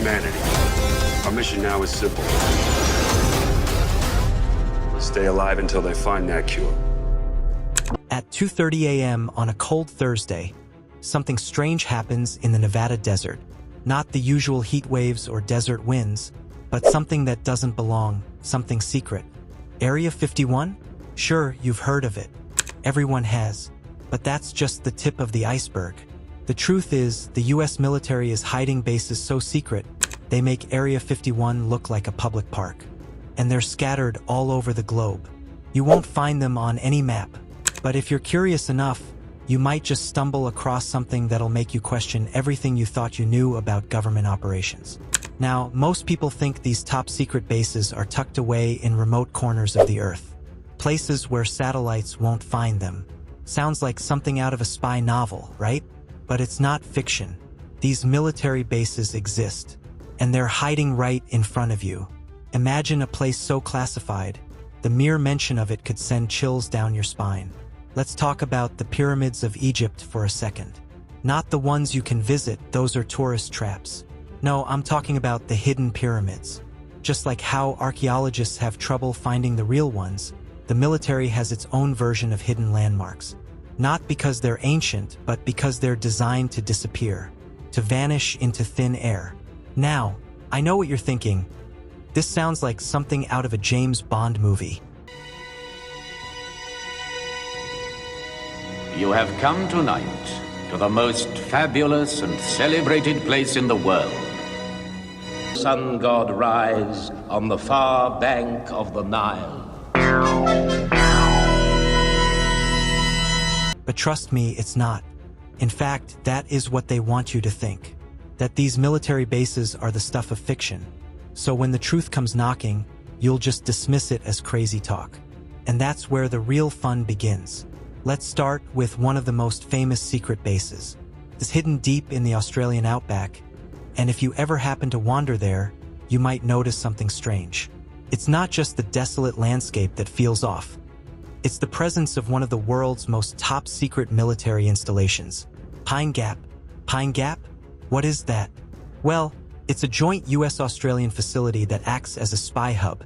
humanity. Our mission now is simple. Stay alive until they find that cure. At 2:30 a.m. on a cold Thursday, something strange happens in the Nevada desert. Not the usual heat waves or desert winds, but something that doesn't belong, something secret. Area 51? Sure, you've heard of it. Everyone has. But that's just the tip of the iceberg. The truth is, the US military is hiding bases so secret, they make Area 51 look like a public park. And they're scattered all over the globe. You won't find them on any map. But if you're curious enough, you might just stumble across something that'll make you question everything you thought you knew about government operations. Now, most people think these top-secret bases are tucked away in remote corners of the Earth. Places where satellites won't find them. Sounds like something out of a spy novel, right? But it's not fiction. These military bases exist, and they're hiding right in front of you. Imagine a place so classified, the mere mention of it could send chills down your spine. Let's talk about the pyramids of Egypt for a second. Not the ones you can visit, those are tourist traps. No, I'm talking about the hidden pyramids. Just like how archaeologists have trouble finding the real ones, the military has its own version of hidden landmarks. Not because they're ancient, but because they're designed to disappear, to vanish into thin air. Now, I know what you're thinking. This sounds like something out of a James Bond movie. You have come tonight to the most fabulous and celebrated place in the world. Sun god rise on the far bank of the Nile. But trust me, it's not. In fact, that is what they want you to think. That these military bases are the stuff of fiction. So when the truth comes knocking, you'll just dismiss it as crazy talk. And that's where the real fun begins. Let's start with one of the most famous secret bases. It's hidden deep in the Australian outback, and if you ever happen to wander there, you might notice something strange. It's not just the desolate landscape that feels off. It's the presence of one of the world's most top-secret military installations. Pine Gap. Pine Gap? What is that? Well, it's a joint US-Australian facility that acts as a spy hub.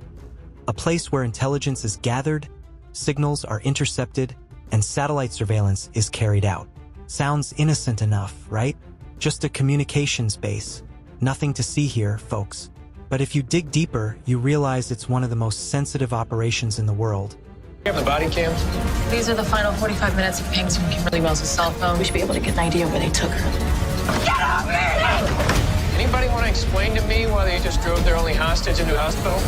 A place where intelligence is gathered, signals are intercepted, and satellite surveillance is carried out. Sounds innocent enough, right? Just a communications base. Nothing to see here, folks. But if you dig deeper, you realize it's one of the most sensitive operations in the world. You have the body cams? These are the final 45 minutes of pings from Kimberly Wells' cell phone. We should be able to get an idea where they took her. Get off me! Anybody want to explain to me why they just drove their only hostage into hospital?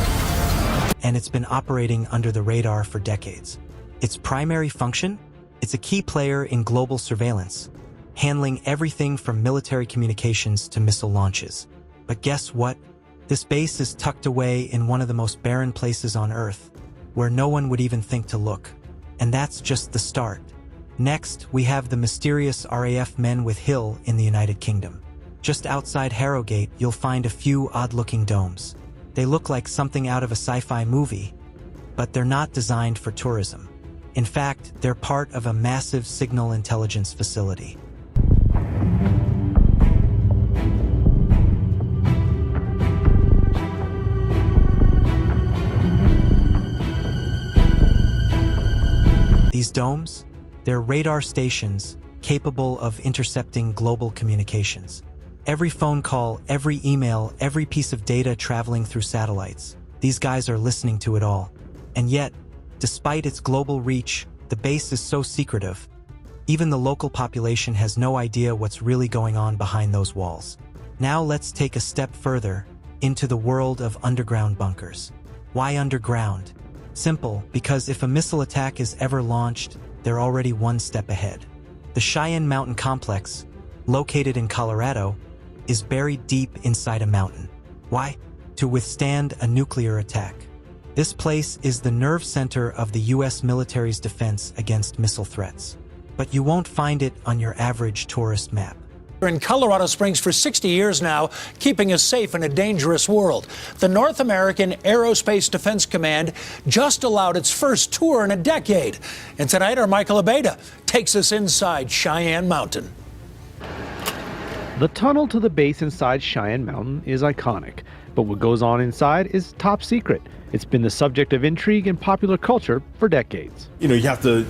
And it's been operating under the radar for decades. Its primary function? It's a key player in global surveillance, handling everything from military communications to missile launches. But guess what? This base is tucked away in one of the most barren places on Earth, where no one would even think to look. And that's just the start. Next, we have the mysterious RAF men with Hill in the United Kingdom. Just outside Harrogate, you'll find a few odd-looking domes. They look like something out of a sci-fi movie, but they're not designed for tourism. In fact, they're part of a massive signal intelligence facility. These domes? They're radar stations capable of intercepting global communications. Every phone call, every email, every piece of data traveling through satellites. These guys are listening to it all. And yet, despite its global reach, the base is so secretive. Even the local population has no idea what's really going on behind those walls. Now let's take a step further into the world of underground bunkers. Why underground? Simple, because if a missile attack is ever launched, they're already one step ahead. The Cheyenne Mountain Complex, located in Colorado, is buried deep inside a mountain. Why? To withstand a nuclear attack. This place is the nerve center of the US military's defense against missile threats. But you won't find it on your average tourist map. We're in Colorado Springs for 60 years now, keeping us safe in a dangerous world. The North American Aerospace Defense Command just allowed its first tour in a decade. And tonight, our Michael Abeda takes us inside Cheyenne Mountain. The tunnel to the base inside Cheyenne Mountain is iconic, but what goes on inside is top secret. It's been the subject of intrigue in popular culture for decades. You have to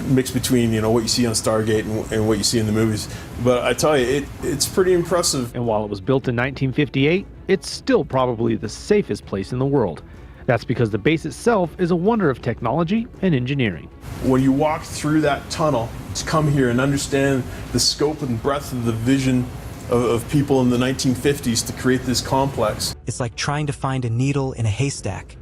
mix between, what you see on Stargate and what you see in the movies. But I tell you, it's pretty impressive. And while it was built in 1958, it's still probably the safest place in the world. That's because the base itself is a wonder of technology and engineering. When you walk through that tunnel to come here and understand the scope and breadth of the vision of people in the 1950s to create this complex. It's like trying to find a needle in a haystack,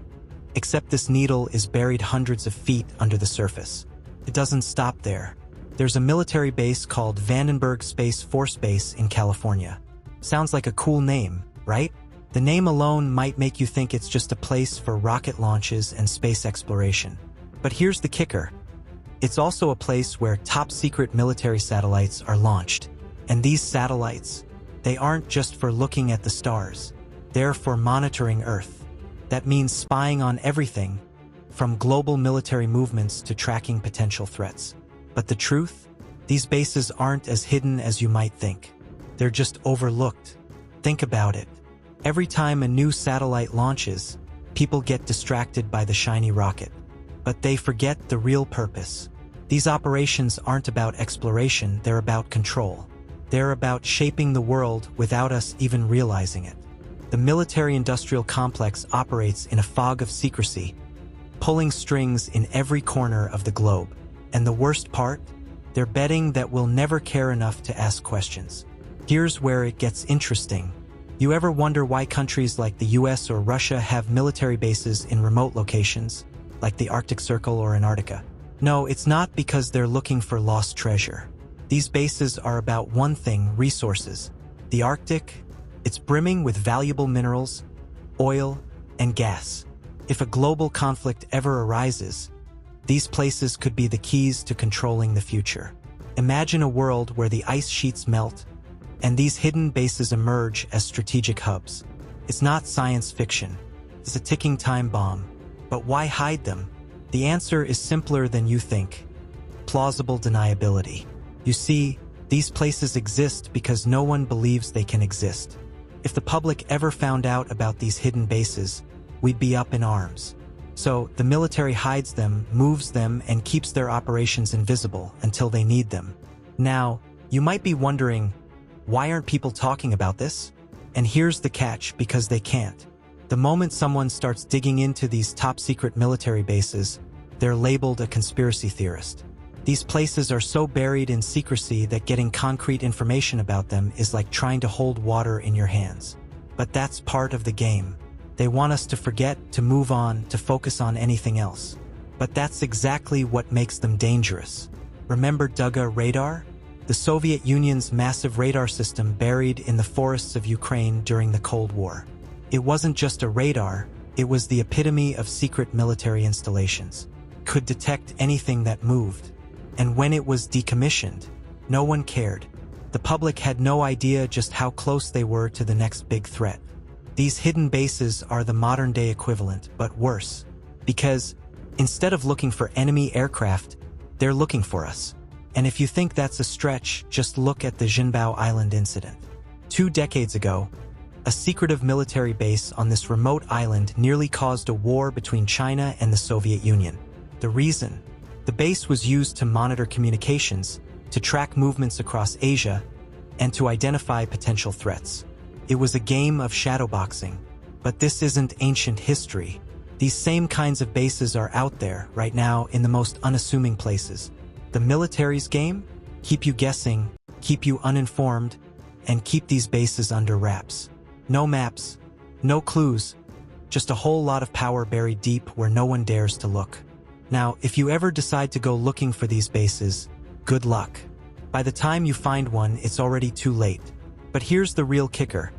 except this needle is buried hundreds of feet under the surface. It doesn't stop there. There's a military base called Vandenberg Space Force Base in California. Sounds like a cool name, right? The name alone might make you think it's just a place for rocket launches and space exploration. But here's the kicker. It's also a place where top-secret military satellites are launched. And these satellites, they aren't just for looking at the stars. They're for monitoring Earth. That means spying on everything, from global military movements to tracking potential threats. But the truth? These bases aren't as hidden as you might think. They're just overlooked. Think about it. Every time a new satellite launches, people get distracted by the shiny rocket. But they forget the real purpose. These operations aren't about exploration, they're about control. They're about shaping the world without us even realizing it. The military-industrial complex operates in a fog of secrecy, pulling strings in every corner of the globe. And the worst part? They're betting that we'll never care enough to ask questions. Here's where it gets interesting. You ever wonder why countries like the US or Russia have military bases in remote locations, like the Arctic Circle or Antarctica? No, it's not because they're looking for lost treasure. These bases are about one thing: resources. The Arctic, it's brimming with valuable minerals, oil, and gas. If a global conflict ever arises, these places could be the keys to controlling the future. Imagine a world where the ice sheets melt, and these hidden bases emerge as strategic hubs. It's not science fiction. It's a ticking time bomb. But why hide them? The answer is simpler than you think. Plausible deniability. You see, these places exist because no one believes they can exist. If the public ever found out about these hidden bases, we'd be up in arms. So the military hides them, moves them, and keeps their operations invisible until they need them. Now, you might be wondering, why aren't people talking about this? And here's the catch: because they can't. The moment someone starts digging into these top-secret military bases, they're labeled a conspiracy theorist. These places are so buried in secrecy that getting concrete information about them is like trying to hold water in your hands. But that's part of the game. They want us to forget, to move on, to focus on anything else. But that's exactly what makes them dangerous. Remember Duga radar? The Soviet Union's massive radar system buried in the forests of Ukraine during the Cold War. It wasn't just a radar, it was the epitome of secret military installations. Could detect anything that moved. And when it was decommissioned, no one cared. The public had no idea just how close they were to the next big threat. These hidden bases are the modern-day equivalent, but worse. Because instead of looking for enemy aircraft, they're looking for us. And if you think that's a stretch, just look at the Jinbao Island incident. 2 decades ago, a secretive military base on this remote island nearly caused a war between China and the Soviet Union. The reason? The base was used to monitor communications, to track movements across Asia, and to identify potential threats. It was a game of shadowboxing. But this isn't ancient history. These same kinds of bases are out there right now in the most unassuming places. The military's game? Keep you guessing, keep you uninformed, and keep these bases under wraps. No maps, no clues, just a whole lot of power buried deep where no one dares to look. Now, if you ever decide to go looking for these bases, good luck. By the time you find one, it's already too late. But here's the real kicker.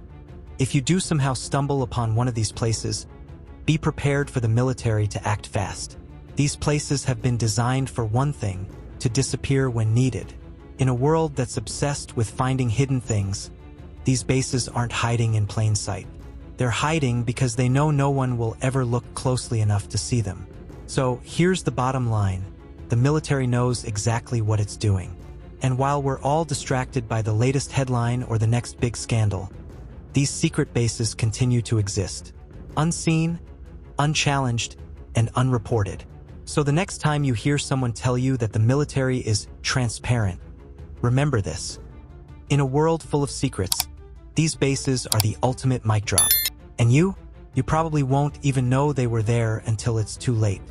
If you do somehow stumble upon one of these places, be prepared for the military to act fast. These places have been designed for one thing: to disappear when needed. In a world that's obsessed with finding hidden things, these bases aren't hiding in plain sight. They're hiding because they know no one will ever look closely enough to see them. So here's the bottom line. The military knows exactly what it's doing. And while we're all distracted by the latest headline or the next big scandal, these secret bases continue to exist, unseen, unchallenged, and unreported. So the next time you hear someone tell you that the military is transparent, remember this. In a world full of secrets, these bases are the ultimate mic drop. And you probably won't even know they were there until it's too late.